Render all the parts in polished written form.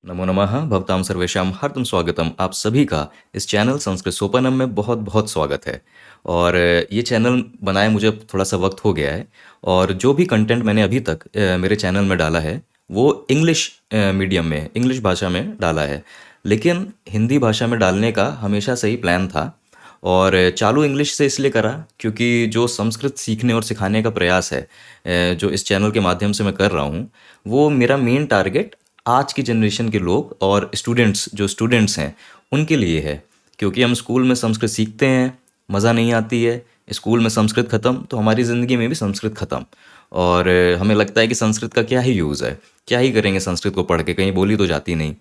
नमो नमः भवतां सर्वेषां हार्दं स्वागतम। आप सभी का इस चैनल संस्कृत सोपानम में बहुत बहुत स्वागत है। और ये चैनल बनाए मुझे अब थोड़ा सा वक्त हो गया है। और जो भी कंटेंट मैंने अभी तक मेरे चैनल में डाला है वो इंग्लिश मीडियम में इंग्लिश भाषा में डाला है। लेकिन हिंदी भाषा में डालने का हमेशा से ही प्लान था। और चालू इंग्लिश से इसलिए करा क्योंकि जो संस्कृत सीखने और सिखाने का प्रयास है जो इस चैनल के माध्यम से मैं कर रहा हूँ, वो मेरा मेन टारगेट आज की जनरेशन के लोग और स्टूडेंट्स जो स्टूडेंट्स हैं उनके लिए है। क्योंकि हम स्कूल में संस्कृत सीखते हैं, मज़ा नहीं आती है। स्कूल में संस्कृत ख़त्म तो हमारी ज़िंदगी में भी संस्कृत ख़त्म। और हमें लगता है कि संस्कृत का क्या ही यूज़ है, क्या ही करेंगे संस्कृत को पढ़ के, कहीं बोली तो जाती नहीं।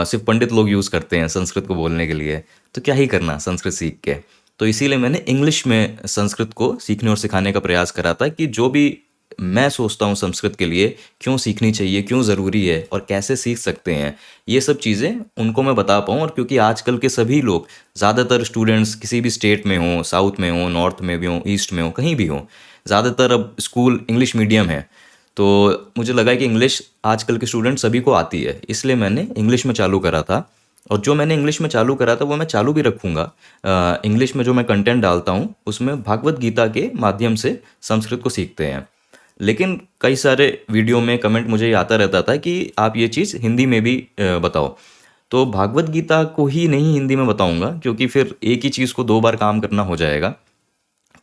सिर्फ पंडित लोग यूज़ करते हैं संस्कृत को बोलने के लिए, तो क्या ही करना संस्कृत सीख के। तो इसीलिए मैंने इंग्लिश में संस्कृत को सीखने और सिखाने का प्रयास करा था कि जो भी मैं सोचता हूँ संस्कृत के लिए क्यों सीखनी चाहिए, क्यों ज़रूरी है और कैसे सीख सकते हैं, ये सब चीज़ें उनको मैं बता पाऊँ। और क्योंकि आजकल के सभी लोग, ज़्यादातर स्टूडेंट्स किसी भी स्टेट में हों, साउथ में हों, नॉर्थ में भी हों, ईस्ट में हों, कहीं भी हों, ज़्यादातर अब स्कूल इंग्लिश मीडियम है। तो मुझे लगा कि इंग्लिश आजकल के स्टूडेंट सभी को आती है, इसलिए मैंने इंग्लिश में चालू करा था। और जो मैंने इंग्लिश में चालू करा था वो मैं चालू भी रखूँगा। इंग्लिश में जो मैं कंटेंट डालता हूँ उसमें भागवत गीता के माध्यम से संस्कृत को सीखते हैं। लेकिन कई सारे वीडियो में कमेंट मुझे ये आता रहता था कि आप ये चीज़ हिंदी में भी बताओ। तो भागवत गीता को ही नहीं हिंदी में बताऊंगा क्योंकि फिर एक ही चीज़ को दो बार काम करना हो जाएगा।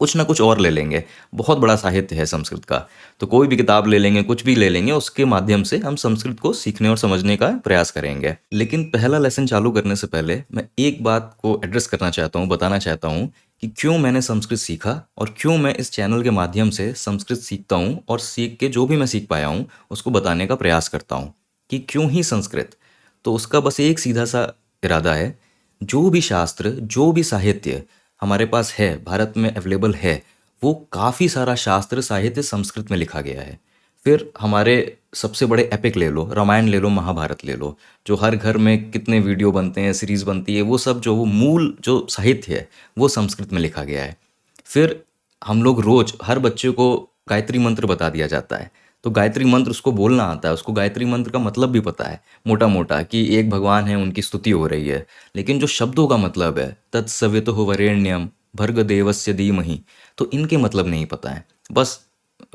कुछ ना कुछ और ले लेंगे। बहुत बड़ा साहित्य है संस्कृत का। तो कोई भी किताब ले लेंगे, कुछ भी ले लेंगे, उसके माध्यम से हम संस्कृत को सीखने और समझने का प्रयास करेंगे। लेकिन पहला लेसन चालू करने से पहले मैं एक बात को एड्रेस करना चाहता हूँ, बताना चाहता हूँ कि क्यों मैंने संस्कृत सीखा और क्यों मैं इस चैनल के माध्यम से संस्कृत सीखता हूँ और सीख के जो भी मैं सीख पाया हूँ उसको बताने का प्रयास करता हूँ कि क्यों ही संस्कृत। तो उसका बस एक सीधा सा इरादा है। जो भी शास्त्र, जो भी साहित्य हमारे पास है, भारत में अवेलेबल है, वो काफ़ी सारा शास्त्र साहित्य संस्कृत में लिखा गया है। फिर हमारे सबसे बड़े एपिक ले लो, रामायण ले लो, महाभारत ले लो, जो हर घर में कितने वीडियो बनते हैं, सीरीज़ बनती है, वो सब जो वो मूल जो साहित्य है, वो संस्कृत में लिखा गया है। फिर हम लोग रोज़ हर बच्चे को गायत्री मंत्र बता दिया जाता है। तो गायत्री मंत्र उसको बोलना आता है, उसको गायत्री मंत्र का मतलब भी पता है, मोटा-मोटा कि एक भगवान है, उनकी स्तुति हो रही है। लेकिन जो शब्दों का मतलब है, तत्सवितुः वरेण्यम भर्गदेवस्य धीमहि, तो इनके मतलब नहीं पता है। बस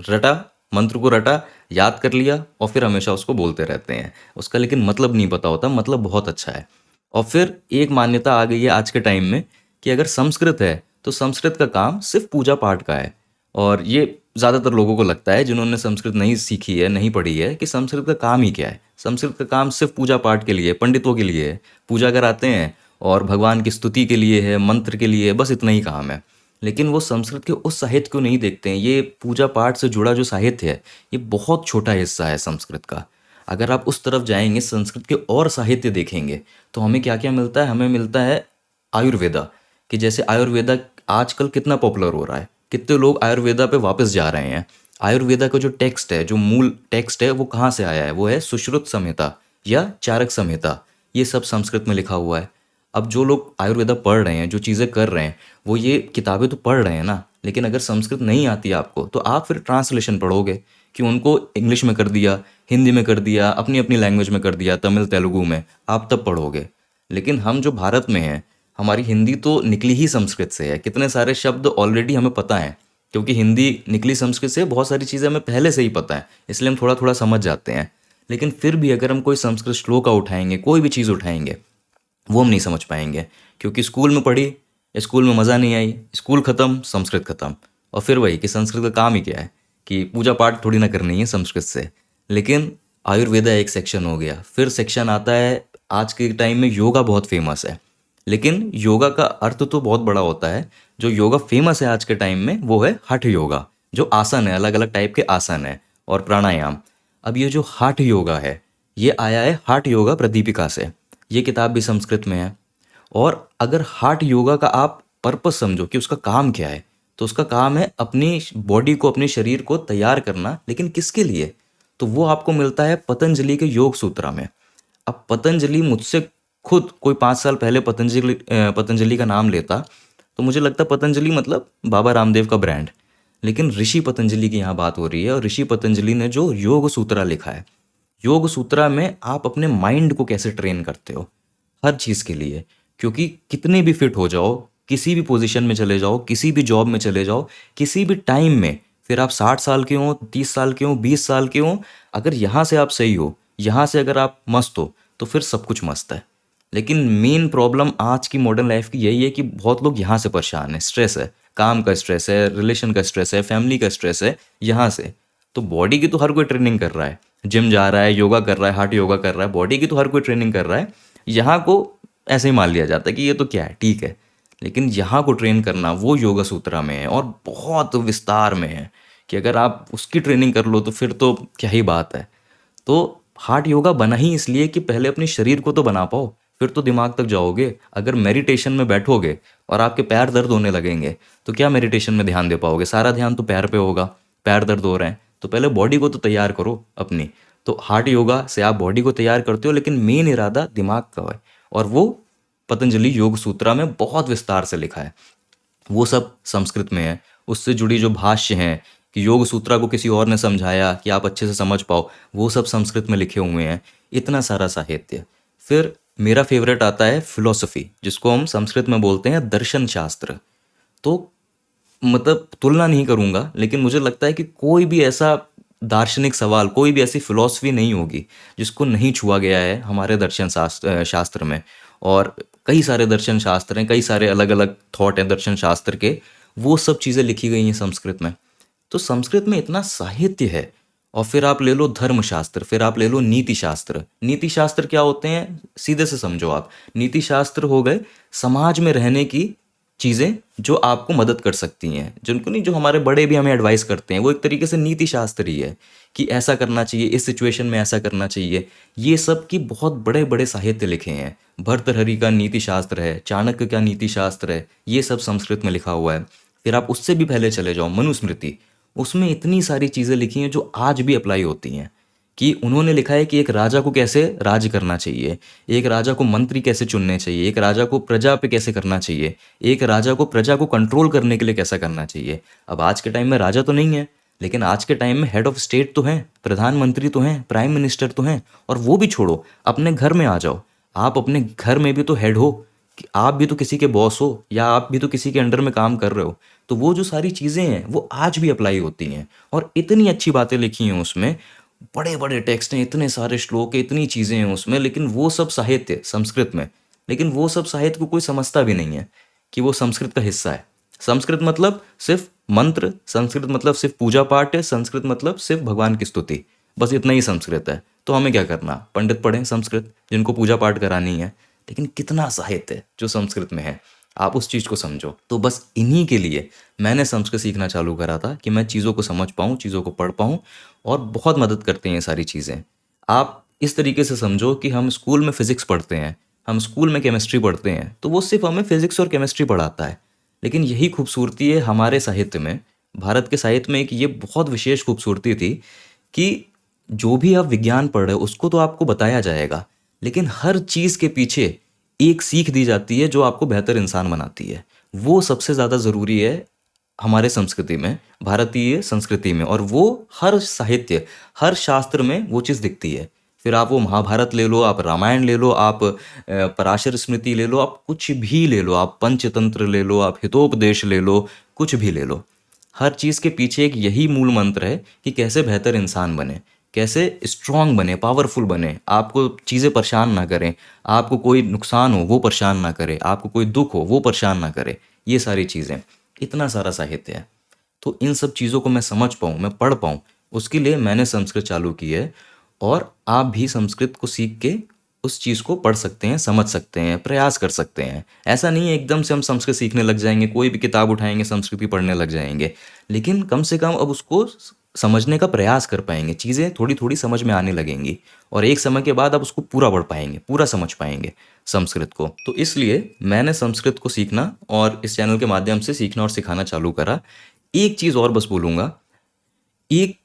रटा, मंत्र को रटा, याद कर लिया और फिर हमेशा उसको बोलते रहते हैं। उसका लेकिन मतलब नहीं पता होता, मतलब बहुत अच्छा है। और फिर एक मान्यता आ गई है आज के टाइम में कि अगर संस्कृत है, तो संस्कृत का काम सिर्फ़ पूजा-पाठ का है। और ये ज़्यादातर लोगों को लगता है जिन्होंने संस्कृत नहीं सीखी है, नहीं पढ़ी है, कि संस्कृत का काम ही क्या है? संस्कृत का काम सिर्फ़ पूजा-पाठ के लिए, पंडितों के लिए है। पूजा कराते हैं और भगवान की स्तुति के लिए है, मंत्र के लिए है, बस इतना ही काम है। लेकिन वो संस्कृत के उस साहित्य को नहीं देखते हैं। ये पूजा-पाठ से जुड़ा जो साहित्य है, ये बहुत छोटा हिस्सा है संस्कृत का। अगर आप उस तरफ जाएँगे, संस्कृत के और साहित्य देखेंगे, तो हमें क्या-क्या मिलता है? हमें मिलता है आयुर्वेदा, कि जैसे आयुर्वेदा आजकल कितना पॉपुलर हो रहा है। कितने लोग आयुर्वेदा पे वापस जा रहे हैं। आयुर्वेदा का जो टेक्स्ट है, जो मूल टेक्स्ट है, वो कहाँ से आया है? वो है सुश्रुत संहिता या चारक संहिता। ये सब संस्कृत में लिखा हुआ है। अब जो लोग आयुर्वेदा पढ़ रहे हैं, जो चीज़ें कर रहे हैं, वो ये किताबें तो पढ़ रहे हैं ना, लेकिन अगर संस्कृत नहीं आती आपको, तो आप फिर ट्रांसलेशन पढ़ोगे कि उनको इंग्लिश में कर दिया, हिंदी में कर दिया, अपनी-अपनी लैंग्वेज में कर दिया, तमिल, तेलुगु में, आप तब पढ़ोगे। लेकिन हम जो भारत में हैं, हमारी हिंदी तो निकली ही संस्कृत से है। कितने सारे शब्द ऑलरेडी हमें पता हैं, क्योंकि हिंदी निकली संस्कृत से, बहुत सारी चीज़ें हमें पहले से ही पता है, इसलिए हम थोड़ा-थोड़ा समझ जाते हैं। लेकिन फिर भी अगर हम कोई संस्कृत श्लोक उठाएँगे, कोई भी चीज़ उठाएँगे, वो हम नहीं समझ पाएँगे, क्योंकि स्कूल में पढ़ी, स्कूल में मज़ा नहीं आई, स्कूल ख़त्म, संस्कृत ख़त्म। और फिर वही कि संस्कृत का काम ही क्या है, कि पूजा-पाठ थोड़ी ना करनी है संस्कृत से। लेकिन आयुर्वेदा एक सेक्शन हो गया, फिर सेक्शन आता है, आज के टाइम में योगा बहुत फ़ेमस है। लेकिन योगा का अर्थ तो बहुत बड़ा होता है। जो योगा फ़ेमस है आज के टाइम में, वो है हठ योगा, जो आसन है, अलग-अलग टाइप के आसन हैं और प्राणायाम। अब ये जो हठ योगा है, ये आया है हठ योगा प्रदीपिका से। ये किताब भी संस्कृत में है। और अगर हठ योगा का आप पर्पस समझो कि उसका काम क्या है, तो उसका काम है अपनी बॉडी को, अपने शरीर को तैयार करना, लेकिन किसके लिए? तो वो आपको मिलता है पतंजलि के योग सूत्रा में। अब पतंजलि मुझसे खुद कोई 5 साल पहले पतंजलि का नाम लेता, तो मुझे लगता पतंजलि मतलब बाबा रामदेव का ब्रांड। लेकिन ऋषि पतंजलि की यहाँ बात हो रही है और ऋषि पतंजलि ने जो योग सूत्रा लिखा है, योग सूत्रा में आप अपने माइंड को कैसे ट्रेन करते हो हर चीज़ के लिए। क्योंकि कितने भी फिट हो जाओ, किसी भी पोजीशन में चले जाओ, किसी भी जॉब में चले जाओ, किसी भी टाइम में, फिर आप 60 साल के हों, 30 साल के हों, 20 साल के हों, अगर यहाँ से आप सही हो, यहाँ से अगर आप मस्त हो, तो फिर सब कुछ मस्त है। लेकिन मेन प्रॉब्लम आज की मॉडर्न लाइफ की यही है कि बहुत लोग यहाँ से परेशान हैं। स्ट्रेस है, काम का स्ट्रेस है, रिलेशन का स्ट्रेस है, फैमिली का स्ट्रेस है, यहाँ से। तो बॉडी की तो हर कोई ट्रेनिंग कर रहा है, जिम जा रहा है, योगा कर रहा है, हार्ट योगा कर रहा है, बॉडी की तो हर कोई ट्रेनिंग कर रहा है। यहाँ को ऐसे ही मान लिया जाता है कि ये तो क्या है, ठीक है। लेकिन यहाँ को ट्रेन करना वो योगा सूत्रा में है और बहुत विस्तार में है कि अगर आप उसकी ट्रेनिंग कर लो तो फिर तो क्या ही बात है। तो हार्ट योगा बना ही इसलिए कि पहले अपने शरीर को तो बना पाओ, फिर तो दिमाग तक जाओगे। अगर मेडिटेशन में बैठोगे और आपके पैर दर्द होने लगेंगे तो क्या मेडिटेशन में ध्यान दे पाओगे? सारा ध्यान तो पैर पे होगा, पैर दर्द हो रहे हैं तो पहले बॉडी को तो तैयार करो अपनी। तो हार्ट योगा से आप बॉडी को तैयार करते हो, लेकिन मेन इरादा दिमाग का है, और वो पतंजलि योग सूत्रा में बहुत विस्तार से लिखा है। वो सब संस्कृत में है, उससे जुड़ी जो भाष्य हैं कि योग सूत्रा को किसी और ने समझाया कि आप अच्छे से समझ पाओ, वो सब संस्कृत में लिखे हुए हैं। इतना सारा साहित्य। फिर मेरा फेवरेट आता है फिलॉसफी, जिसको हम संस्कृत में बोलते हैं दर्शन शास्त्र। तो मतलब तुलना नहीं करूँगा, लेकिन मुझे लगता है कि कोई भी ऐसा दार्शनिक सवाल, कोई भी ऐसी फिलॉसफी नहीं होगी जिसको नहीं छुआ गया है हमारे दर्शन शास्त्र में। और कई सारे दर्शन शास्त्र हैं, कई सारे अलग अलग थॉट हैं दर्शन शास्त्र के, वो सब चीज़ें लिखी गई हैं संस्कृत में। तो संस्कृत में इतना साहित्य है। और फिर आप ले लो धर्मशास्त्र, फिर आप ले लो नीति शास्त्र। नीति शास्त्र क्या होते हैं, सीधे से समझो आप। नीति शास्त्र हो गए समाज में रहने की चीज़ें जो आपको मदद कर सकती हैं, जिनको नहीं, जो हमारे बड़े भी हमें एडवाइस करते हैं, वो एक तरीके से नीति शास्त्र ही है कि ऐसा करना चाहिए, इस सिचुएशन में ऐसा करना चाहिए। ये सब की बहुत बड़े बड़े साहित्य लिखे हैं। भर्तृहरि का नीति शास्त्र है, चाणक्य का नीति शास्त्र है, ये सब संस्कृत में लिखा हुआ है। फिर आप उससे भी पहले चले जाओ, मनुस्मृति, उसमें इतनी सारी चीज़ें लिखी हैं जो आज भी अप्लाई होती हैं। कि उन्होंने लिखा है कि एक राजा को कैसे राज करना चाहिए, एक राजा को मंत्री कैसे चुनने चाहिए, एक राजा को प्रजा पे कैसे करना चाहिए, एक राजा को प्रजा को कंट्रोल करने के लिए कैसा करना चाहिए। अब आज के टाइम में राजा तो नहीं है, लेकिन आज के टाइम में हेड ऑफ स्टेट तो हैं, प्रधानमंत्री तो हैं, प्राइम मिनिस्टर तो हैं। और वो भी छोड़ो, अपने घर में आ जाओ, आप अपने घर में भी तो हेड हो, कि आप भी तो किसी के बॉस हो, या आप भी तो किसी के अंडर में काम कर रहे हो। तो वो जो सारी चीज़ें हैं वो आज भी अप्लाई होती हैं, और इतनी अच्छी बातें लिखी हैं उसमें। बड़े बड़े टेक्स्ट हैं, इतने सारे श्लोक हैं, इतनी चीज़ें हैं उसमें, लेकिन वो सब साहित्य संस्कृत में। लेकिन वो सब साहित्य को कोई समझता भी नहीं है कि वो संस्कृत का हिस्सा है। संस्कृत मतलब सिर्फ मंत्र, संस्कृत मतलब सिर्फ पूजा पाठ है, संस्कृत मतलब सिर्फ भगवान की स्तुति, बस इतना ही संस्कृत है। तो हमें क्या करना, पंडित पढ़ें संस्कृत जिनको पूजा पाठ करानी है। लेकिन कितना साहित्य है जो संस्कृत में है, आप उस चीज़ को समझो। तो बस इन्हीं के लिए मैंने संस्कृत सीखना चालू करा था कि मैं चीज़ों को समझ पाऊँ, चीज़ों को पढ़ पाऊँ। और बहुत मदद करते हैं ये सारी चीज़ें। आप इस तरीके से समझो कि हम स्कूल में फ़िज़िक्स पढ़ते हैं, हम स्कूल में केमिस्ट्री पढ़ते हैं, तो वो सिर्फ हमें फ़िज़िक्स और केमिस्ट्री पढ़ाता है। लेकिन यही खूबसूरती है हमारे साहित्य में, भारत के साहित्य में एक ये बहुत विशेष खूबसूरती थी कि जो भी आप विज्ञान पढ़ रहे हो उसको तो आपको बताया जाएगा, लेकिन हर चीज़ के पीछे एक सीख दी जाती है जो आपको बेहतर इंसान बनाती है। वो सबसे ज़्यादा ज़रूरी है हमारे संस्कृति में, भारतीय संस्कृति में। और वो हर साहित्य, हर शास्त्र में वो चीज़ दिखती है। फिर आप वो महाभारत ले लो, आप रामायण ले लो, आप पराशर स्मृति ले लो, आप कुछ भी ले लो, आप पंचतंत्र ले लो, आप हितोपदेश ले लो, कुछ भी ले लो। हर चीज़ के पीछे एक यही मूल मंत्र है कि कैसे बेहतर इंसान बने, कैसे स्ट्रांग बने, पावरफुल बने, आपको चीज़ें परेशान ना करें, आपको कोई नुकसान हो वो परेशान ना करे, आपको कोई दुख हो वो परेशान ना करे। ये सारी चीज़ें, इतना सारा साहित्य है। तो इन सब चीज़ों को मैं समझ पाऊँ, मैं पढ़ पाऊँ, उसके लिए मैंने संस्कृत चालू की है। और आप भी संस्कृत को सीख के उस चीज़ को पढ़ सकते हैं, समझ सकते हैं, प्रयास कर सकते हैं। ऐसा नहीं है एकदम से हम संस्कृत सीखने लग जाएंगे, कोई भी किताब उठाएंगे संस्कृत की पढ़ने लग जाएंगे। लेकिन कम से कम अब उसको समझने का प्रयास कर पाएंगे, चीज़ें थोड़ी थोड़ी समझ में आने लगेंगी, और एक समय के बाद आप उसको पूरा पढ़ पाएंगे, पूरा समझ पाएंगे संस्कृत को। तो इसलिए मैंने संस्कृत को सीखना और इस चैनल के माध्यम से सीखना और सिखाना चालू करा। एक चीज़ और बस बोलूँगा, एक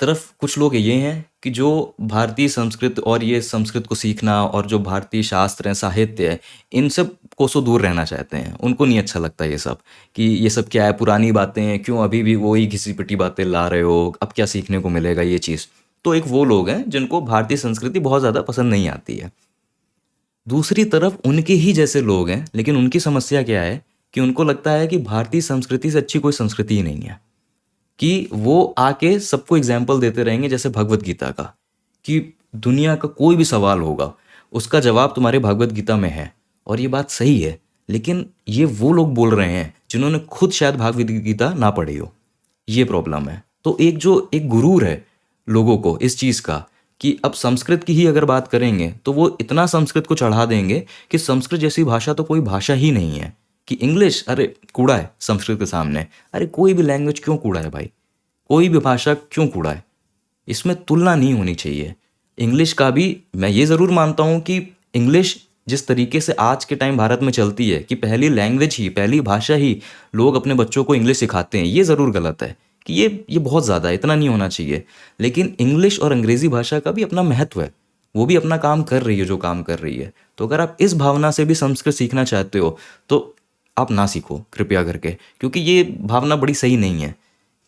तरफ कुछ लोग ये हैं कि जो भारतीय संस्कृत और ये संस्कृत को सीखना और जो भारतीय शास्त्र हैं, साहित्य है, इन सब कोसों दूर रहना चाहते हैं। उनको नहीं अच्छा लगता ये सब, कि ये सब क्या है, पुरानी बातें हैं, क्यों अभी भी वही घिसी पिटी बातें ला रहे हो, अब क्या सीखने को मिलेगा ये चीज़। तो एक वो लोग हैं जिनको भारतीय संस्कृति बहुत ज़्यादा पसंद नहीं आती है। दूसरी तरफ उनके ही जैसे लोग हैं, लेकिन उनकी समस्या क्या है कि उनको लगता है कि भारतीय संस्कृति से अच्छी कोई संस्कृति ही नहीं है। कि वो आके सबको एग्जाम्पल देते रहेंगे जैसे भगवत गीता का, कि दुनिया का कोई भी सवाल होगा उसका जवाब तुम्हारे भगवत गीता में है। और ये बात सही है, लेकिन ये वो लोग बोल रहे हैं जिन्होंने खुद शायद भगवत गीता ना पढ़ी हो। ये प्रॉब्लम है। तो एक गुरूर है लोगों को इस चीज़ का कि अब संस्कृत की ही अगर बात करेंगे तो वो इतना संस्कृत को चढ़ा देंगे कि संस्कृत जैसी भाषा तो कोई भाषा ही नहीं है। कि इंग्लिश अरे कूड़ा है संस्कृत के सामने। अरे कोई भी लैंग्वेज क्यों कूड़ा है भाई? कोई भी भाषा क्यों कूड़ा है? इसमें तुलना नहीं होनी चाहिए। इंग्लिश का भी मैं ये ज़रूर मानता हूँ कि इंग्लिश जिस तरीके से आज के टाइम भारत में चलती है कि पहली लैंग्वेज ही, पहली भाषा ही लोग अपने बच्चों को इंग्लिश सिखाते हैं, ये ज़रूर गलत है। कि ये बहुत ज़्यादा है, इतना नहीं होना चाहिए। लेकिन इंग्लिश और अंग्रेज़ी भाषा का भी अपना महत्व है। वो भी अपना काम कर रही है जो काम कर रही है। तो अगर आप इस भावना से भी संस्कृत सीखना चाहते हो तो आप ना सीखो कृपया करके, क्योंकि ये भावना बड़ी सही नहीं है।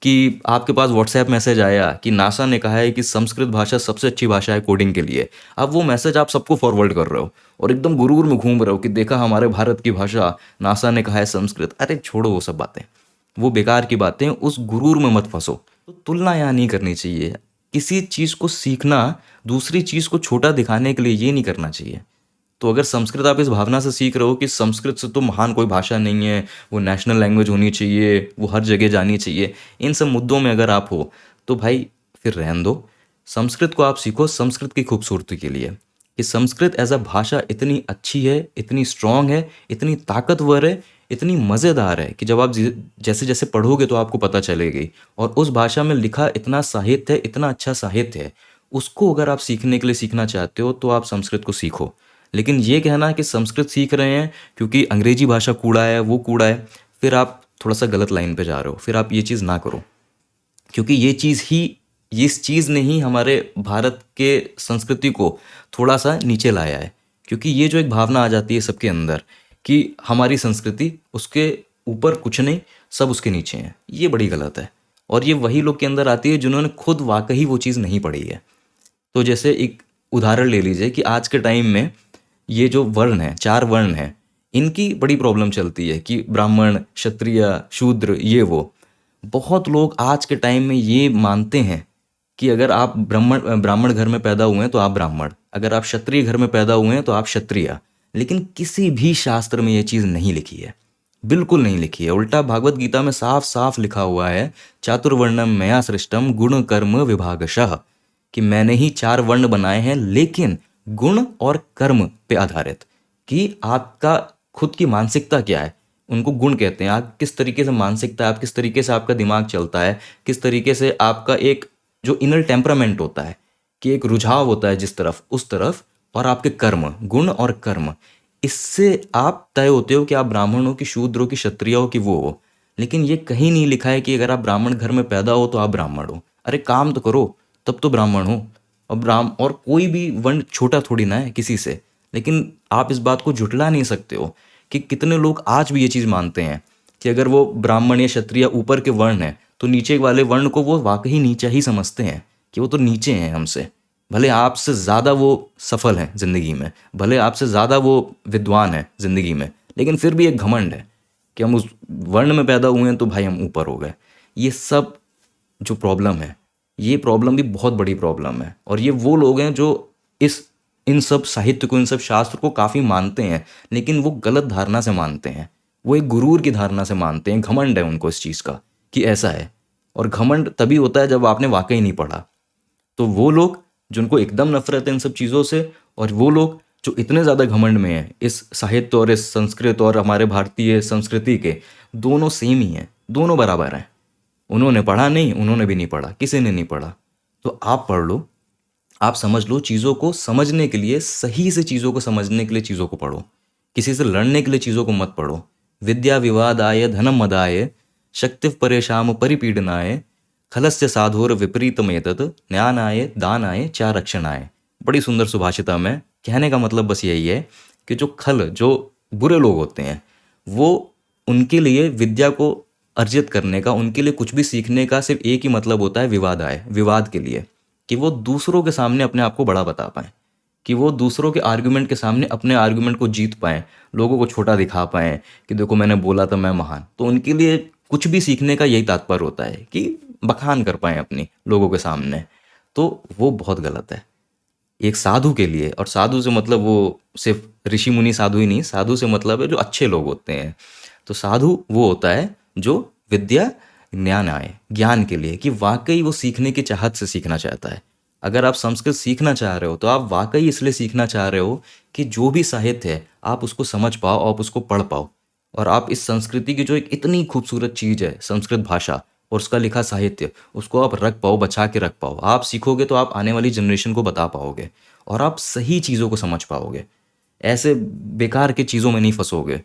कि आपके पास व्हाट्सएप मैसेज आया कि नासा ने कहा है कि संस्कृत भाषा सबसे अच्छी भाषा है कोडिंग के लिए। अब वो मैसेज आप सबको फॉरवर्ड कर रहे हो और एकदम गुरूर में घूम रहे हो कि देखा हमारे भारत की भाषा, नासा ने कहा है संस्कृत। अरे छोड़ो वो सब बातें, वो बेकार की बातें, उस गुरूर में मत फंसो। तो तुलना यहाँ नहीं करनी चाहिए। किसी चीज़ को सीखना दूसरी चीज़ को छोटा दिखाने के लिए ये नहीं करना चाहिए। तो अगर संस्कृत आप इस भावना से सीख रहे हो कि संस्कृत से तो महान कोई भाषा नहीं है, वो नेशनल लैंग्वेज होनी चाहिए, वो हर जगह जानी चाहिए, इन सब मुद्दों में अगर आप हो तो भाई फिर रहने दो। संस्कृत को आप सीखो संस्कृत की खूबसूरती के लिए, कि संस्कृत एज अ भाषा इतनी अच्छी है, इतनी स्ट्रांग है, इतनी ताकतवर है, इतनी मज़ेदार है कि जब आप जैसे जैसे पढ़ोगे तो आपको पता चलेगी। और उस भाषा में लिखा इतना साहित्य है, इतना अच्छा साहित्य है, उसको अगर आप सीखने के लिए सीखना चाहते हो तो आप संस्कृत को सीखो। लेकिन ये कहना कि संस्कृत सीख रहे हैं क्योंकि अंग्रेजी भाषा कूड़ा है, वो कूड़ा है, फिर आप थोड़ा सा गलत लाइन पे जा रहे हो। फिर आप ये चीज़ ना करो, क्योंकि इस चीज़ ने ही हमारे भारत के संस्कृति को थोड़ा सा नीचे लाया है। क्योंकि ये जो एक भावना आ जाती है सबके अंदर कि हमारी संस्कृति, उसके ऊपर कुछ नहीं, सब उसके नीचे हैं, ये बड़ी गलत है। और ये वही लोग के अंदर आती है जिन्होंने खुद वाकई वो चीज़ नहीं पढ़ी है। तो जैसे एक उदाहरण ले लीजिए कि आज के टाइम में ये जो वर्ण है, 4 वर्ण हैं, इनकी बड़ी प्रॉब्लम चलती है कि ब्राह्मण, क्षत्रिय, शूद्र, ये वो। बहुत लोग आज के टाइम में ये मानते हैं कि अगर आप ब्राह्मण घर में पैदा हुए हैं तो आप ब्राह्मण, अगर आप क्षत्रिय घर में पैदा हुए हैं तो आप क्षत्रिय। लेकिन किसी भी शास्त्र में ये चीज़ नहीं लिखी है, बिल्कुल नहीं लिखी है। उल्टा भागवत गीता में साफ साफ लिखा हुआ है, चातुर्वर्णम मया सृष्टम गुण कर्म विभागशः, कि मैंने ही 4 वर्ण बनाए हैं, लेकिन गुण और कर्म पे आधारित। कि आपका खुद की मानसिकता क्या है, उनको गुण कहते हैं। आप किस तरीके से मानसिकता है, आप किस तरीके से आपका दिमाग चलता है, किस तरीके से आपका एक जो इनर टेम्परामेंट होता है, कि एक रुझाव होता है जिस तरफ उस तरफ, और आपके कर्म, गुण और कर्म, इससे आप तय होते हो कि आप ब्राह्मण हो कि शूद्र हो कि क्षत्रिय हो कि वो हो। लेकिन ये कहीं नहीं लिखा है कि अगर आप ब्राह्मण घर में पैदा हो तो आप ब्राह्मण हो। अरे काम तो करो, तब तो ब्राह्मण हो। और कोई भी वर्ण छोटा थोड़ी ना है किसी से। लेकिन आप इस बात को झुटला नहीं सकते हो कि कितने लोग आज भी ये चीज़ मानते हैं कि अगर वो ब्राह्मण या क्षत्रिय ऊपर के वर्ण हैं तो नीचे वाले वर्ण को वो वाकई नीचा ही समझते हैं, कि वो तो नीचे हैं हमसे। भले आपसे ज़्यादा वो सफल हैं ज़िंदगी में, भले आपसे ज़्यादा वो विद्वान हैं ज़िंदगी में, लेकिन फिर भी एक घमंड है कि हम उस वर्ण में पैदा हुए हैं तो भाई हम ऊपर हो गए। ये सब जो प्रॉब्लम है, ये प्रॉब्लम भी बहुत बड़ी प्रॉब्लम है। और ये वो लोग हैं जो इन सब साहित्य को, इन सब शास्त्र को काफ़ी मानते हैं, लेकिन वो गलत धारणा से मानते हैं। वो एक गुरूर की धारणा से मानते हैं, घमंड है उनको इस चीज़ का कि ऐसा है। और घमंड तभी होता है जब आपने वाकई नहीं पढ़ा। तो वो लोग जिनको एकदम नफरत है इन सब चीज़ों से, और वो लोग जो इतने ज़्यादा घमंड में हैं इस साहित्य और इस संस्कृत और हमारे भारतीय संस्कृति के, दोनों सेम ही हैं, दोनों बराबर हैं। उन्होंने पढ़ा नहीं, उन्होंने भी नहीं पढ़ा, किसी ने नहीं पढ़ा। तो आप पढ़ लो, आप समझ लो। चीज़ों को समझने के लिए, सही से चीज़ों को समझने के लिए चीज़ों को पढ़ो, किसी से लड़ने के लिए चीज़ों को मत पढ़ो। विद्या विवादाय धनम मदाय शक्ति परेशान परिपीडनाय खलस्य साधुर विपरीतमेतत् ज्ञानाय दानाय चा रक्षणाय। बड़ी सुंदर सुभाषिता में कहने का मतलब बस यही है कि जो बुरे लोग होते हैं, वो, उनके लिए विद्या को अर्जित करने का, उनके लिए कुछ भी सीखने का सिर्फ एक ही मतलब होता है, विवाद के लिए। कि वो दूसरों के सामने अपने आप को बड़ा बता पाएँ, कि वो दूसरों के आर्गुमेंट के सामने अपने आर्गुमेंट को जीत पाएँ, लोगों को छोटा दिखा पाएँ कि देखो मैंने बोला था मैं महान। तो उनके लिए कुछ भी सीखने का यही तात्पर्य होता है कि बखान कर पाएँ अपनी लोगों के सामने। तो वो बहुत गलत है। एक साधु के लिए, और साधु से मतलब वो सिर्फ ऋषि मुनि साधु ही नहीं, साधु से मतलब है जो अच्छे लोग होते हैं। तो साधु वो होता है जो विद्या ज्ञान आए ज्ञान के लिए, कि वाकई वो सीखने की चाहत से सीखना चाहता है। अगर आप संस्कृत सीखना चाह रहे हो तो आप वाकई इसलिए सीखना चाह रहे हो कि जो भी साहित्य है आप उसको समझ पाओ, आप उसको पढ़ पाओ, और आप इस संस्कृति की जो एक इतनी खूबसूरत चीज़ है संस्कृत भाषा और उसका लिखा साहित्य, उसको आप रख पाओ, बचा के रख पाओ। आप सीखोगे तो आप आने वाली जनरेशन को बता पाओगे और आप सही चीज़ों को समझ पाओगे। ऐसे बेकार के चीज़ों में नहीं फंसोगे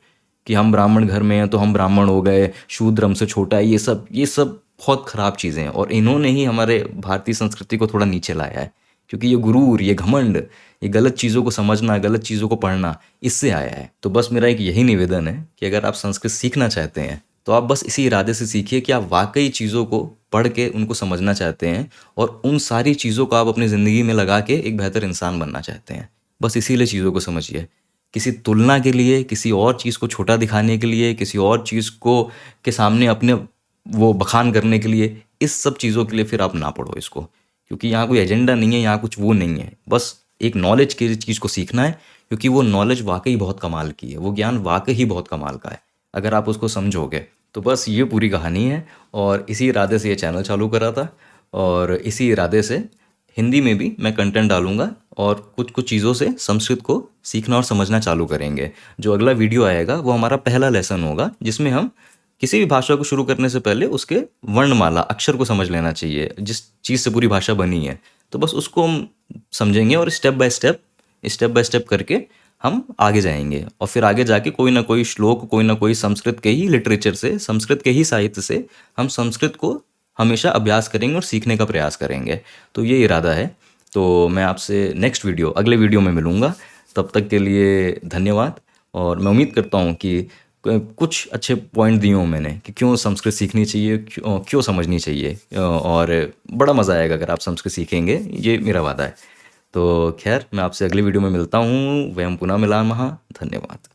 कि हम ब्राह्मण घर में हैं तो हम ब्राह्मण हो गए, शूद्र हमसे छोटा है। ये सब बहुत ख़राब चीज़ें हैं और इन्होंने ही हमारे भारतीय संस्कृति को थोड़ा नीचे लाया है, क्योंकि ये गुरूर, ये घमंड, ये गलत चीज़ों को समझना, गलत चीज़ों को पढ़ना, इससे आया है। तो बस मेरा एक यही निवेदन है कि अगर आप संस्कृत सीखना चाहते हैं तो आप बस इसी इरादे से सीखिए कि आप वाकई चीज़ों को पढ़ के उनको समझना चाहते हैं और उन सारी चीज़ों को आप अपनी ज़िंदगी में लगा के एक बेहतर इंसान बनना चाहते हैं। बस इसीलिए चीज़ों को समझिए। किसी तुलना के लिए, किसी और चीज़ को छोटा दिखाने के लिए, किसी और चीज़ को के सामने अपने वो बखान करने के लिए, इस सब चीज़ों के लिए फिर आप ना पढ़ो इसको, क्योंकि यहाँ कोई एजेंडा नहीं है, यहाँ कुछ वो नहीं है। बस एक नॉलेज की चीज़ को सीखना है, क्योंकि वो नॉलेज वाकई बहुत कमाल की है, वो ज्ञान वाकई ही बहुत कमाल का है अगर आप उसको समझोगे। तो बस ये पूरी कहानी है और इसी इरादे से ये चैनल चालू करा था और इसी इरादे से हिंदी में भी मैं कंटेंट डालूंगा और कुछ कुछ चीज़ों से संस्कृत को सीखना और समझना चालू करेंगे। जो अगला वीडियो आएगा वो हमारा पहला लेसन होगा, जिसमें हम किसी भी भाषा को शुरू करने से पहले उसके वर्णमाला अक्षर को समझ लेना चाहिए, जिस चीज़ से पूरी भाषा बनी है। तो बस उसको हम समझेंगे और स्टेप बाय स्टेप करके हम आगे जाएंगे और फिर आगे जाके कोई ना कोई श्लोक, कोई ना कोई संस्कृत के ही लिटरेचर से, संस्कृत के ही साहित्य से हम संस्कृत को हमेशा अभ्यास करेंगे और सीखने का प्रयास करेंगे। तो ये इरादा है। तो मैं आपसे नेक्स्ट वीडियो, अगले वीडियो में मिलूँगा। तब तक के लिए धन्यवाद और मैं उम्मीद करता हूँ कि कुछ अच्छे पॉइंट दिए हों मैंने कि क्यों संस्कृत सीखनी चाहिए, क्यों समझनी चाहिए, और बड़ा मज़ा आएगा अगर आप संस्कृत सीखेंगे, ये मेरा वादा है। तो खैर मैं आपसे अगले वीडियो में मिलता हूँ। वयम पुनः मिलामः। धन्यवाद।